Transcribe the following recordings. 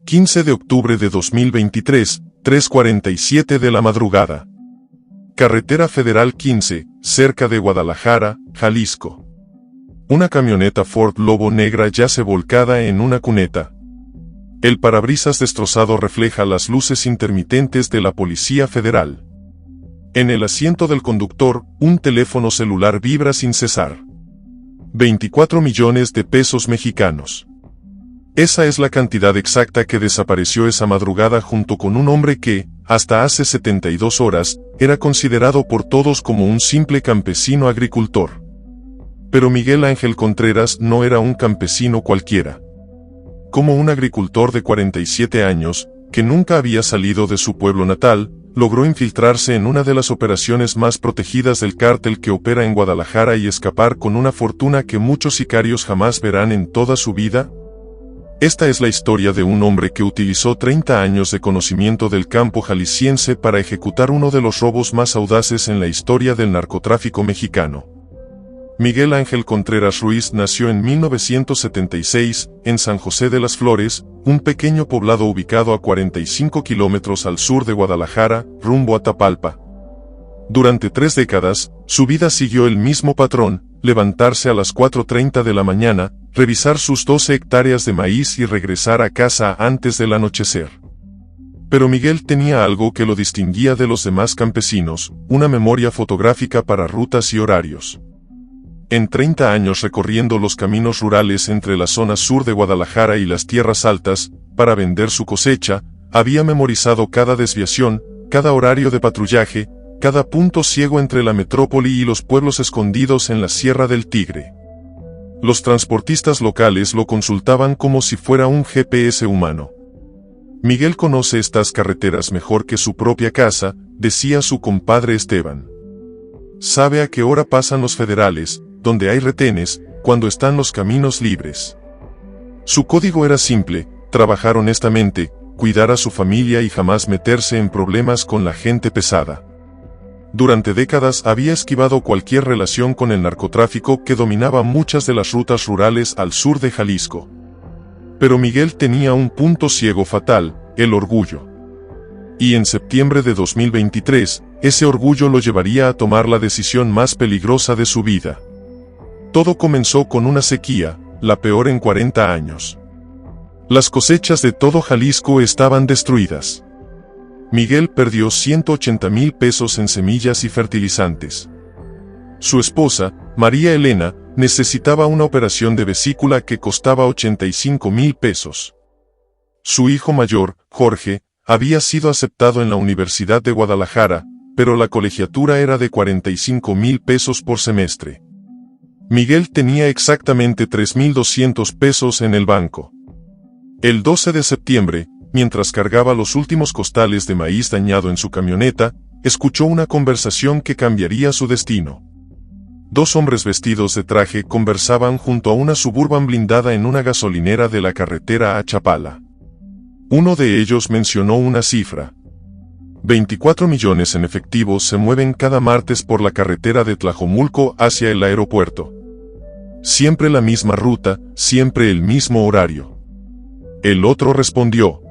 15 de octubre de 2023, 3:47 de la madrugada. Carretera Federal 15, cerca de Guadalajara, Jalisco. Una camioneta Ford Lobo negra yace volcada en una cuneta. El parabrisas destrozado refleja las luces intermitentes de la Policía Federal. En el asiento del conductor, un teléfono celular vibra sin cesar. 24 millones de pesos mexicanos. Esa es la cantidad exacta que desapareció esa madrugada junto con un hombre que, hasta hace 72 horas, era considerado por todos como un simple campesino agricultor. Pero Miguel Ángel Contreras no era un campesino cualquiera. Como un agricultor de 47 años, que nunca había salido de su pueblo natal, logró infiltrarse en una de las operaciones más protegidas del cártel que opera en Guadalajara y escapar con una fortuna que muchos sicarios jamás verán en toda su vida. Esta es la historia de un hombre que utilizó 30 años de conocimiento del campo jalisciense para ejecutar uno de los robos más audaces en la historia del narcotráfico mexicano. Miguel Ángel Contreras Ruiz nació en 1976, en San José de las Flores, un pequeño poblado ubicado a 45 kilómetros al sur de Guadalajara, rumbo a Tapalpa. Durante 3 décadas, su vida siguió el mismo patrón: levantarse a las 4:30 de la mañana, revisar sus 12 hectáreas de maíz y regresar a casa antes del anochecer. Pero Miguel tenía algo que lo distinguía de los demás campesinos: una memoria fotográfica para rutas y horarios. En 30 años recorriendo los caminos rurales entre la zona sur de Guadalajara y las tierras altas, para vender su cosecha, había memorizado cada desviación, cada horario de patrullaje, cada punto ciego entre la metrópoli y los pueblos escondidos en la Sierra del Tigre. Los transportistas locales lo consultaban como si fuera un GPS humano. Miguel conoce estas carreteras mejor que su propia casa, decía su compadre Esteban. Sabe a qué hora pasan los federales, donde hay retenes, cuando están los caminos libres. Su código era simple: trabajar honestamente, cuidar a su familia y jamás meterse en problemas con la gente pesada. Durante décadas había esquivado cualquier relación con el narcotráfico que dominaba muchas de las rutas rurales al sur de Jalisco. Pero Miguel tenía un punto ciego fatal: el orgullo. Y en septiembre de 2023, ese orgullo lo llevaría a tomar la decisión más peligrosa de su vida. Todo comenzó con una sequía, la peor en 40 años. Las cosechas de todo Jalisco estaban destruidas. Miguel perdió 180,000 pesos en semillas y fertilizantes. Su esposa, María Elena, necesitaba una operación de vesícula que costaba 85,000 pesos. Su hijo mayor, Jorge, había sido aceptado en la Universidad de Guadalajara, pero la colegiatura era de 45,000 pesos por semestre. Miguel tenía exactamente 3,200 pesos en el banco. El 12 de septiembre, mientras cargaba los últimos costales de maíz dañado en su camioneta, escuchó una conversación que cambiaría su destino. 2 hombres vestidos de traje conversaban junto a una Suburban blindada en una gasolinera de la carretera a Chapala. Uno de ellos mencionó una cifra: 24 millones en efectivo se mueven cada martes por la carretera de Tlajomulco hacia el aeropuerto. Siempre la misma ruta, siempre el mismo horario. El otro respondió: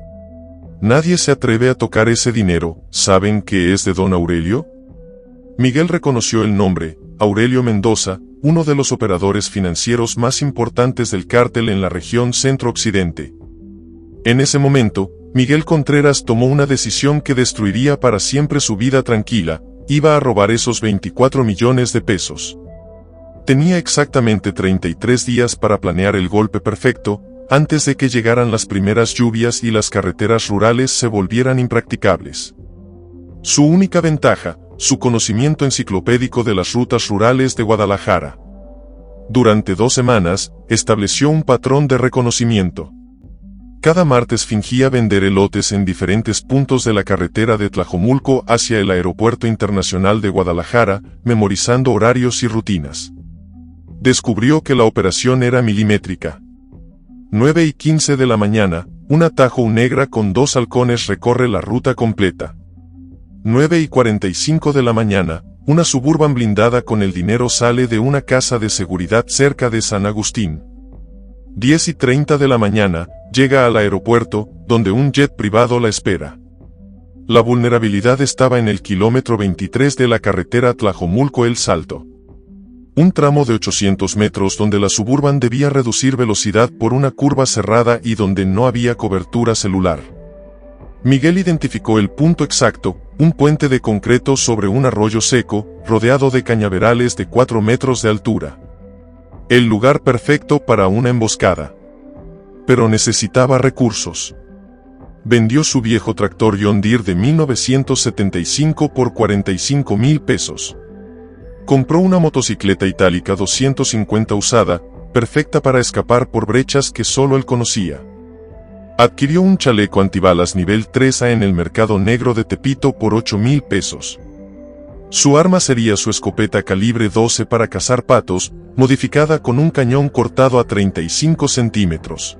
nadie se atreve a tocar ese dinero. ¿Saben que es de don Aurelio? Miguel reconoció el nombre: Aurelio Mendoza, uno de los operadores financieros más importantes del cártel en la región centro-occidente. En ese momento, Miguel Contreras tomó una decisión que destruiría para siempre su vida tranquila: iba a robar esos 24 millones de pesos. Tenía exactamente 33 días para planear el golpe perfecto, antes de que llegaran las primeras lluvias y las carreteras rurales se volvieran impracticables. Su única ventaja: su conocimiento enciclopédico de las rutas rurales de Guadalajara. Durante 2 semanas, estableció un patrón de reconocimiento. Cada martes fingía vender elotes en diferentes puntos de la carretera de Tlajomulco hacia el Aeropuerto Internacional de Guadalajara, memorizando horarios y rutinas. Descubrió que la operación era milimétrica. 9:15 de la mañana, una Tahoe negra con 2 halcones recorre la ruta completa. 9:45 de la mañana, una Suburban blindada con el dinero sale de una casa de seguridad cerca de San Agustín. 10:30 de la mañana, llega al aeropuerto, donde un jet privado la espera. La vulnerabilidad estaba en el kilómetro 23 de la carretera Tlajomulco-El Salto. Un tramo de 800 metros donde la Suburban debía reducir velocidad por una curva cerrada y donde no había cobertura celular. Miguel identificó el punto exacto, un puente de concreto sobre un arroyo seco, rodeado de cañaverales de 4 metros de altura. El lugar perfecto para una emboscada. Pero necesitaba recursos. Vendió su viejo tractor John Deere de 1975 por 45,000 pesos. Compró una motocicleta itálica 250 usada, perfecta para escapar por brechas que solo él conocía. Adquirió un chaleco antibalas nivel 3A en el mercado negro de Tepito por 8,000 pesos. Su arma sería su escopeta calibre 12 para cazar patos, modificada con un cañón cortado a 35 centímetros.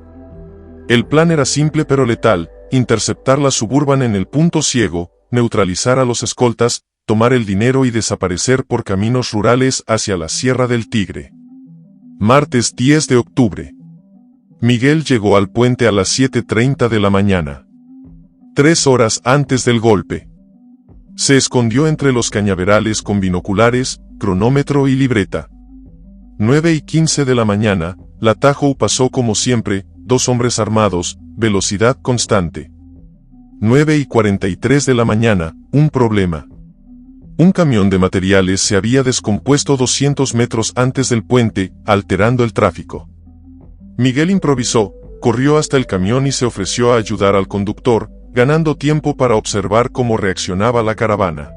El plan era simple pero letal: interceptar la Suburban en el punto ciego, neutralizar a los escoltas, tomar el dinero y desaparecer por caminos rurales hacia la Sierra del Tigre. Martes 10 de octubre. Miguel llegó al puente a las 7:30 de la mañana. 3 horas antes del golpe. Se escondió entre los cañaverales con binoculares, cronómetro y libreta. 9:15 de la mañana, la Tahoe pasó como siempre, 2 hombres armados, velocidad constante. 9:43 de la mañana, un problema. Un camión de materiales se había descompuesto 200 metros antes del puente, alterando el tráfico. Miguel improvisó, corrió hasta el camión y se ofreció a ayudar al conductor, ganando tiempo para observar cómo reaccionaba la caravana.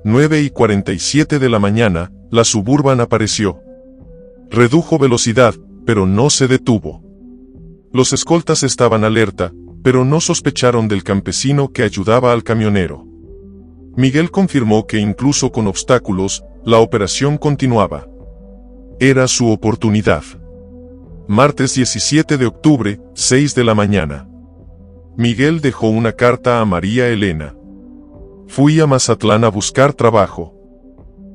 9:47 de la mañana, la Suburban apareció. Redujo velocidad, pero no se detuvo. Los escoltas estaban alerta, pero no sospecharon del campesino que ayudaba al camionero. Miguel confirmó que incluso con obstáculos, la operación continuaba. Era su oportunidad. Martes 17 de octubre, 6 de la mañana. Miguel dejó una carta a María Elena. Fui a Mazatlán a buscar trabajo.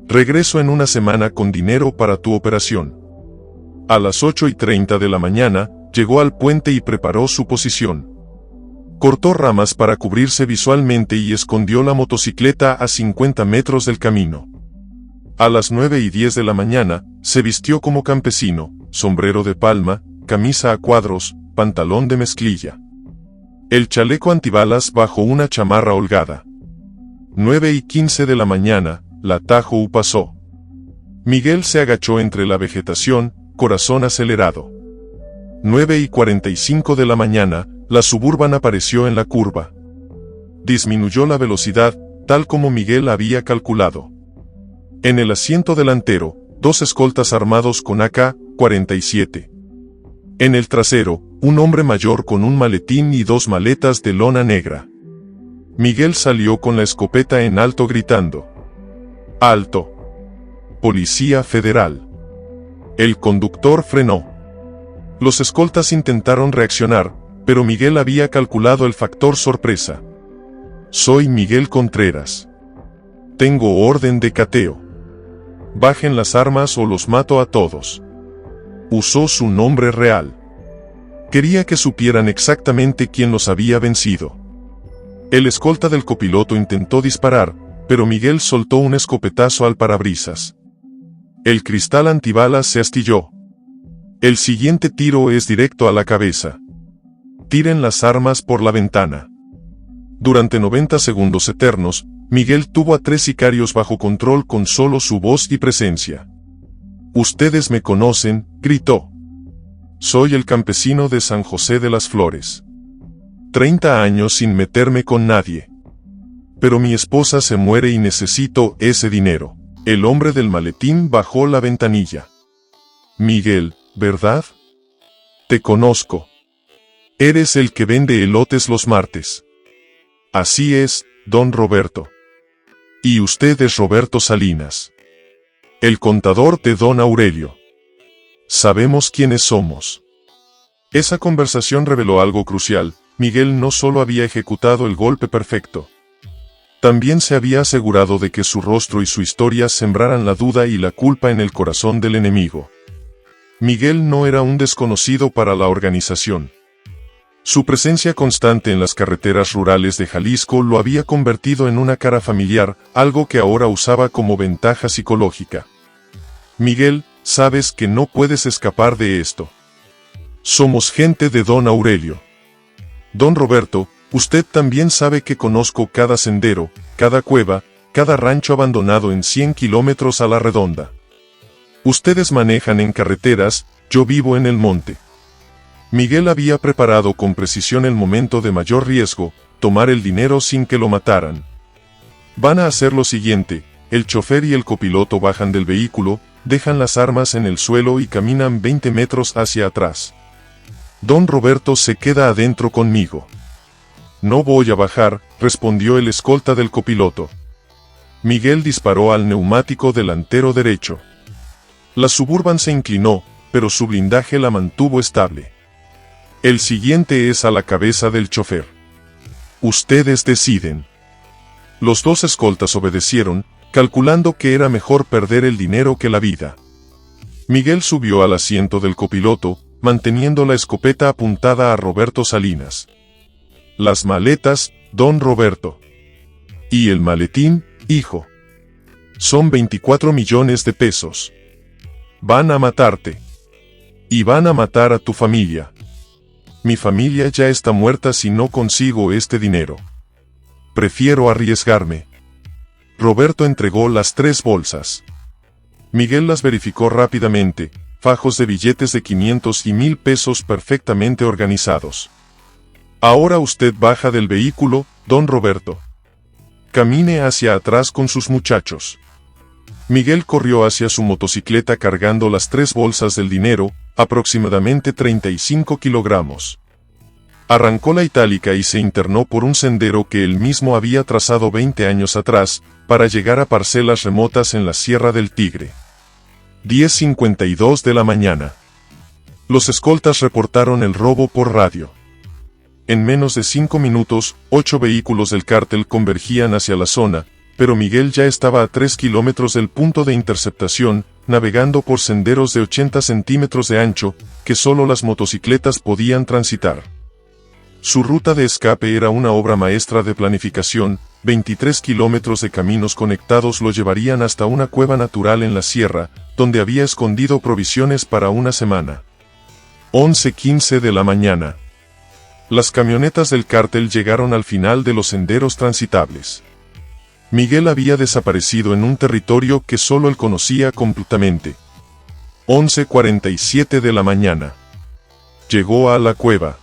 Regreso en una semana con dinero para tu operación. A las 8:30 de la mañana, llegó al puente y preparó su posición. Cortó ramas para cubrirse visualmente y escondió la motocicleta a 50 metros del camino. A las 9:10 de la mañana, se vistió como campesino, sombrero de palma, camisa a cuadros, pantalón de mezclilla. El chaleco antibalas bajo una chamarra holgada. 9:15 de la mañana, la Tahoe pasó. Miguel se agachó entre la vegetación, corazón acelerado. 9:45 de la mañana, la Suburban apareció en la curva. Disminuyó la velocidad, tal como Miguel había calculado. En el asiento delantero, 2 escoltas armados con AK-47. En el trasero, un hombre mayor con un maletín y 2 maletas de lona negra. Miguel salió con la escopeta en alto gritando: ¡Alto! Policía Federal. El conductor frenó. Los escoltas intentaron reaccionar, pero Miguel había calculado el factor sorpresa. Soy Miguel Contreras. Tengo orden de cateo. Bajen las armas o los mato a todos. Usó su nombre real. Quería que supieran exactamente quién los había vencido. El escolta del copiloto intentó disparar, pero Miguel soltó un escopetazo al parabrisas. El cristal antibalas se astilló. El siguiente tiro es directo a la cabeza. Tiren las armas por la ventana. Durante 90 segundos eternos, Miguel tuvo a 3 sicarios bajo control con solo su voz y presencia. Ustedes me conocen, gritó. Soy el campesino de San José de las Flores. 30 años sin meterme con nadie. Pero mi esposa se muere y necesito ese dinero. El hombre del maletín bajó la ventanilla. Miguel, ¿verdad? Te conozco. Eres el que vende elotes los martes. Así es, don Roberto. Y usted es Roberto Salinas, el contador de don Aurelio. Sabemos quiénes somos. Esa conversación reveló algo crucial. Miguel no solo había ejecutado el golpe perfecto, también se había asegurado de que su rostro y su historia sembraran la duda y la culpa en el corazón del enemigo. Miguel no era un desconocido para la organización. Su presencia constante en las carreteras rurales de Jalisco lo había convertido en una cara familiar, algo que ahora usaba como ventaja psicológica. Miguel, sabes que no puedes escapar de esto. Somos gente de don Aurelio. Don Roberto, usted también sabe que conozco cada sendero, cada cueva, cada rancho abandonado en 100 kilómetros a la redonda. Ustedes manejan en carreteras, yo vivo en el monte. Miguel había preparado con precisión el momento de mayor riesgo, tomar el dinero sin que lo mataran. Van a hacer lo siguiente, el chofer y el copiloto bajan del vehículo, dejan las armas en el suelo y caminan 20 metros hacia atrás. Don Roberto se queda adentro conmigo. No voy a bajar, respondió el escolta del copiloto. Miguel disparó al neumático delantero derecho. La Suburban se inclinó, pero su blindaje la mantuvo estable. El siguiente es a la cabeza del chofer. Ustedes deciden. Los dos escoltas obedecieron, calculando que era mejor perder el dinero que la vida. Miguel subió al asiento del copiloto, manteniendo la escopeta apuntada a Roberto Salinas. Las maletas, don Roberto. Y el maletín, hijo. Son 24 millones de pesos. Van a matarte. Y van a matar a tu familia. Mi familia ya está muerta si no consigo este dinero. Prefiero arriesgarme. Roberto entregó las 3 bolsas. Miguel las verificó rápidamente, fajos de billetes de 500 y 1000 pesos perfectamente organizados. Ahora usted baja del vehículo, don Roberto. Camine hacia atrás con sus muchachos. Miguel corrió hacia su motocicleta cargando las 3 bolsas del dinero, aproximadamente 35 kilogramos. Arrancó la itálica y se internó por un sendero que él mismo había trazado 20 años atrás, para llegar a parcelas remotas en la Sierra del Tigre. 10:52 de la mañana. Los escoltas reportaron el robo por radio. En menos de 5 minutos, 8 vehículos del cártel convergían hacia la zona, pero Miguel ya estaba a 3 kilómetros del punto de interceptación, navegando por senderos de 80 centímetros de ancho, que solo las motocicletas podían transitar. Su ruta de escape era una obra maestra de planificación, 23 kilómetros de caminos conectados lo llevarían hasta una cueva natural en la sierra, donde había escondido provisiones para una semana. 11:15 de la mañana. Las camionetas del cártel llegaron al final de los senderos transitables. Miguel había desaparecido en un territorio que solo él conocía completamente. 11:47 de la mañana. Llegó a la cueva.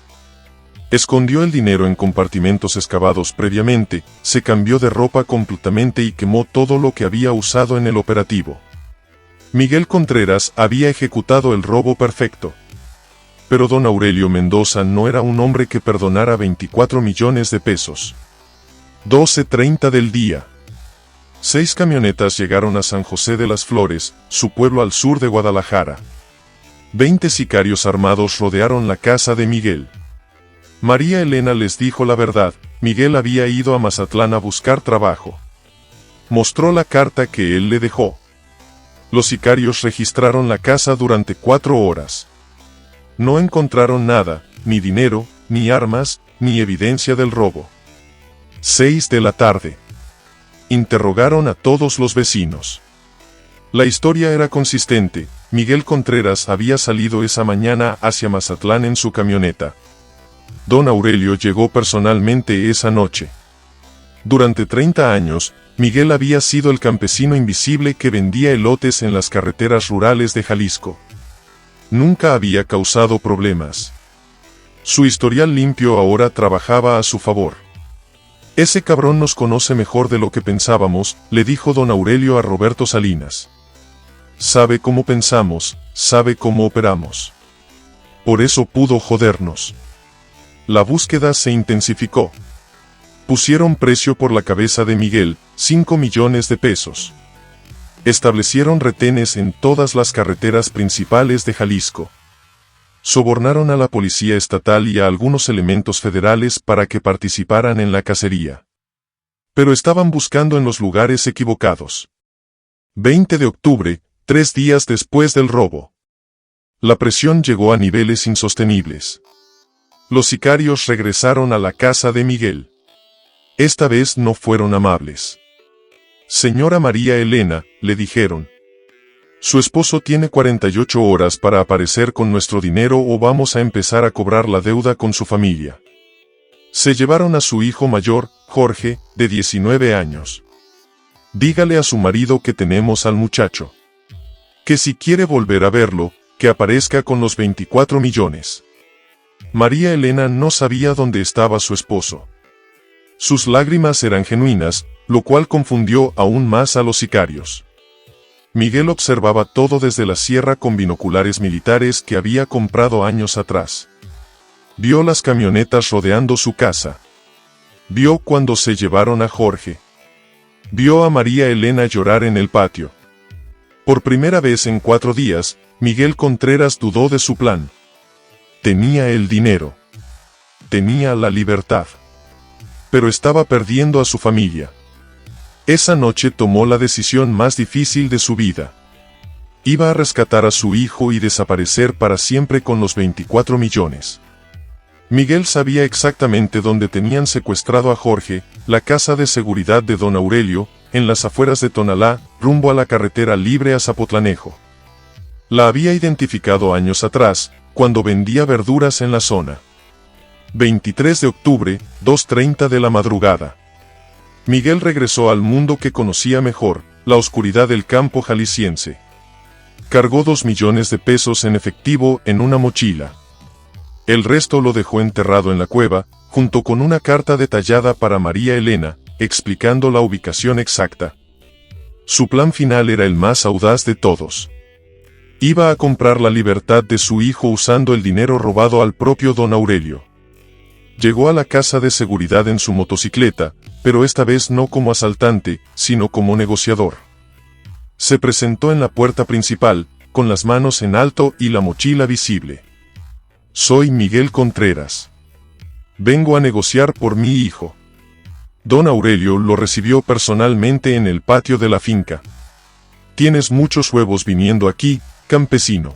Escondió el dinero en compartimentos excavados previamente, se cambió de ropa completamente y quemó todo lo que había usado en el operativo. Miguel Contreras había ejecutado el robo perfecto. Pero don Aurelio Mendoza no era un hombre que perdonara 24 millones de pesos. 12:30 del día. 6 camionetas llegaron a San José de las Flores, su pueblo al sur de Guadalajara. 20 sicarios armados rodearon la casa de Miguel. María Elena les dijo la verdad, Miguel había ido a Mazatlán a buscar trabajo. Mostró la carta que él le dejó. Los sicarios registraron la casa durante 4 horas. No encontraron nada, ni dinero, ni armas, ni evidencia del robo. 6 de la tarde. Interrogaron a todos los vecinos. La historia era consistente, Miguel Contreras había salido esa mañana hacia Mazatlán en su camioneta. Don Aurelio llegó personalmente esa noche. Durante 30 años, Miguel había sido el campesino invisible que vendía elotes en las carreteras rurales de Jalisco. Nunca había causado problemas. Su historial limpio ahora trabajaba a su favor. Ese cabrón nos conoce mejor de lo que pensábamos, le dijo don Aurelio a Roberto Salinas. Sabe cómo pensamos, sabe cómo operamos. Por eso pudo jodernos. La búsqueda se intensificó. Pusieron precio por la cabeza de Miguel, 5 millones de pesos. Establecieron retenes en todas las carreteras principales de Jalisco. Sobornaron a la policía estatal y a algunos elementos federales para que participaran en la cacería. Pero estaban buscando en los lugares equivocados. 20 de octubre, 3 días después del robo. La presión llegó a niveles insostenibles. Los sicarios regresaron a la casa de Miguel. Esta vez no fueron amables. Señora María Elena, le dijeron. Su esposo tiene 48 horas para aparecer con nuestro dinero o vamos a empezar a cobrar la deuda con su familia. Se llevaron a su hijo mayor, Jorge, de 19 años. Dígale a su marido que tenemos al muchacho. Que si quiere volver a verlo, que aparezca con los 24 millones. María Elena no sabía dónde estaba su esposo. Sus lágrimas eran genuinas, lo cual confundió aún más a los sicarios. Miguel observaba todo desde la sierra con binoculares militares que había comprado años atrás. Vio las camionetas rodeando su casa. Vio cuando se llevaron a Jorge. Vio a María Elena llorar en el patio. Por primera vez en 4 días, Miguel Contreras dudó de su plan. Tenía el dinero. Tenía la libertad. Pero estaba perdiendo a su familia. Esa noche tomó la decisión más difícil de su vida. Iba a rescatar a su hijo y desaparecer para siempre con los 24 millones. Miguel sabía exactamente dónde tenían secuestrado a Jorge, la casa de seguridad de don Aurelio, en las afueras de Tonalá, rumbo a la carretera libre a Zapotlanejo. La había identificado años atrás, cuando vendía verduras en la zona. 23 de octubre, 2:30 de la madrugada. Miguel regresó al mundo que conocía mejor, la oscuridad del campo jalisciense. Cargó 2 millones de pesos en efectivo en una mochila. El resto lo dejó enterrado en la cueva, junto con una carta detallada para María Elena, explicando la ubicación exacta. Su plan final era el más audaz de todos. Iba a comprar la libertad de su hijo usando el dinero robado al propio don Aurelio. Llegó a la casa de seguridad en su motocicleta, pero esta vez no como asaltante, sino como negociador. Se presentó en la puerta principal, con las manos en alto y la mochila visible. Soy Miguel Contreras. Vengo a negociar por mi hijo. Don Aurelio lo recibió personalmente en el patio de la finca. Tienes muchos huevos viniendo aquí, campesino.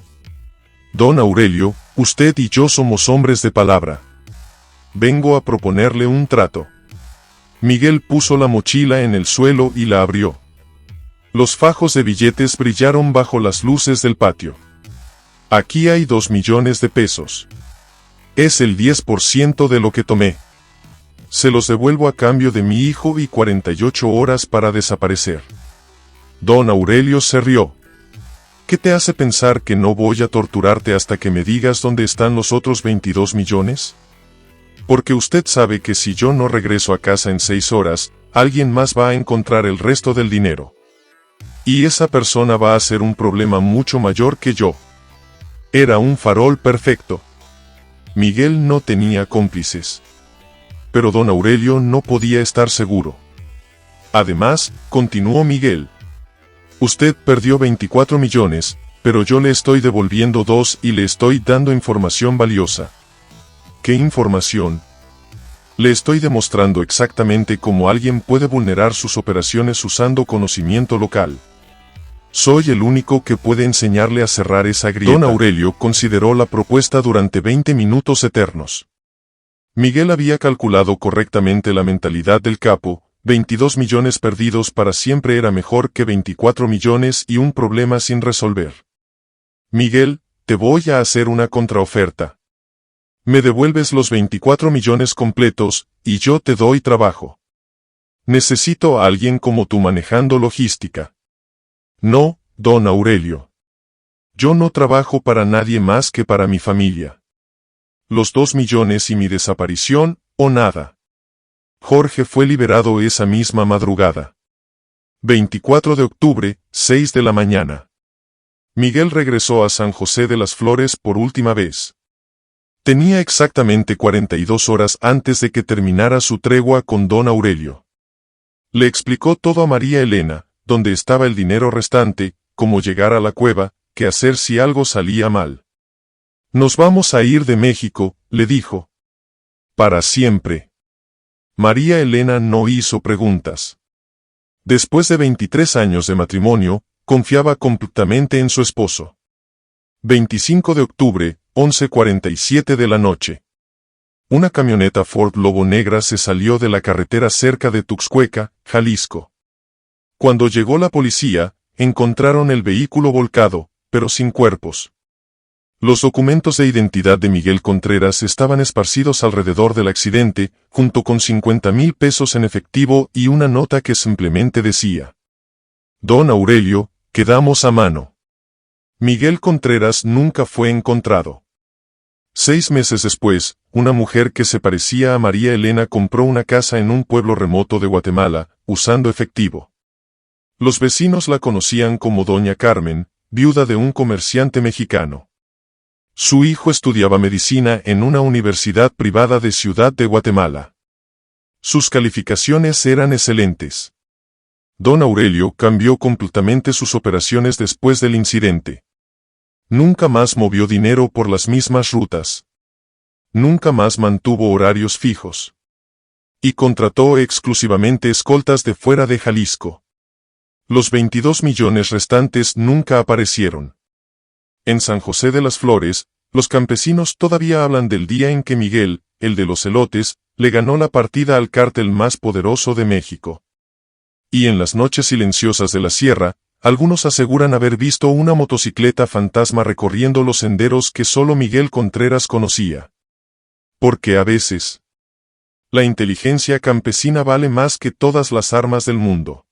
Don Aurelio, usted y yo somos hombres de palabra. Vengo a proponerle un trato. Miguel puso la mochila en el suelo y la abrió. Los fajos de billetes brillaron bajo las luces del patio. Aquí hay 2 millones de pesos. Es el 10% de lo que tomé. Se los devuelvo a cambio de mi hijo y 48 horas para desaparecer. Don Aurelio se rió. ¿Qué te hace pensar que no voy a torturarte hasta que me digas dónde están los otros 22 millones? Porque usted sabe que si yo no regreso a casa en 6 horas, alguien más va a encontrar el resto del dinero. Y esa persona va a ser un problema mucho mayor que yo. Era un farol perfecto. Miguel no tenía cómplices. Pero don Aurelio no podía estar seguro. Además, continuó Miguel. Usted perdió 24 millones, pero yo le estoy devolviendo 2 y le estoy dando información valiosa. ¿Qué información? Le estoy demostrando exactamente cómo alguien puede vulnerar sus operaciones usando conocimiento local. Soy el único que puede enseñarle a cerrar esa grieta. Don Aurelio consideró la propuesta durante 20 minutos eternos. Miguel había calculado correctamente la mentalidad del capo. 22 millones perdidos para siempre era mejor que 24 millones y un problema sin resolver. Miguel, te voy a hacer una contraoferta. Me devuelves los 24 millones completos, y yo te doy trabajo. Necesito a alguien como tú manejando logística. No, don Aurelio. Yo no trabajo para nadie más que para mi familia. Los 2 millones y mi desaparición, o nada. Jorge fue liberado esa misma madrugada. 24 de octubre, 6 de la mañana. Miguel regresó a San José de las Flores por última vez. Tenía exactamente 42 horas antes de que terminara su tregua con don Aurelio. Le explicó todo a María Elena, dónde estaba el dinero restante, cómo llegar a la cueva, qué hacer si algo salía mal. Nos vamos a ir de México, le dijo. Para siempre. María Elena no hizo preguntas. Después de 23 años de matrimonio, confiaba completamente en su esposo. 25 de octubre, 11:47 de la noche. Una camioneta Ford Lobo negra se salió de la carretera cerca de Tuxcueca, Jalisco. Cuando llegó la policía, encontraron el vehículo volcado, pero sin cuerpos. Los documentos de identidad de Miguel Contreras estaban esparcidos alrededor del accidente, junto con 50,000 pesos en efectivo y una nota que simplemente decía: Don Aurelio, quedamos a mano. Miguel Contreras nunca fue encontrado. 6 meses después, una mujer que se parecía a María Elena compró una casa en un pueblo remoto de Guatemala, usando efectivo. Los vecinos la conocían como Doña Carmen, viuda de un comerciante mexicano. Su hijo estudiaba medicina en una universidad privada de Ciudad de Guatemala. Sus calificaciones eran excelentes. Don Aurelio cambió completamente sus operaciones después del incidente. Nunca más movió dinero por las mismas rutas. Nunca más mantuvo horarios fijos. Y contrató exclusivamente escoltas de fuera de Jalisco. Los 22 millones restantes nunca aparecieron. En San José de las Flores, los campesinos todavía hablan del día en que Miguel, el de los elotes, le ganó la partida al cártel más poderoso de México. Y en las noches silenciosas de la sierra, algunos aseguran haber visto una motocicleta fantasma recorriendo los senderos que solo Miguel Contreras conocía. Porque a veces, la inteligencia campesina vale más que todas las armas del mundo.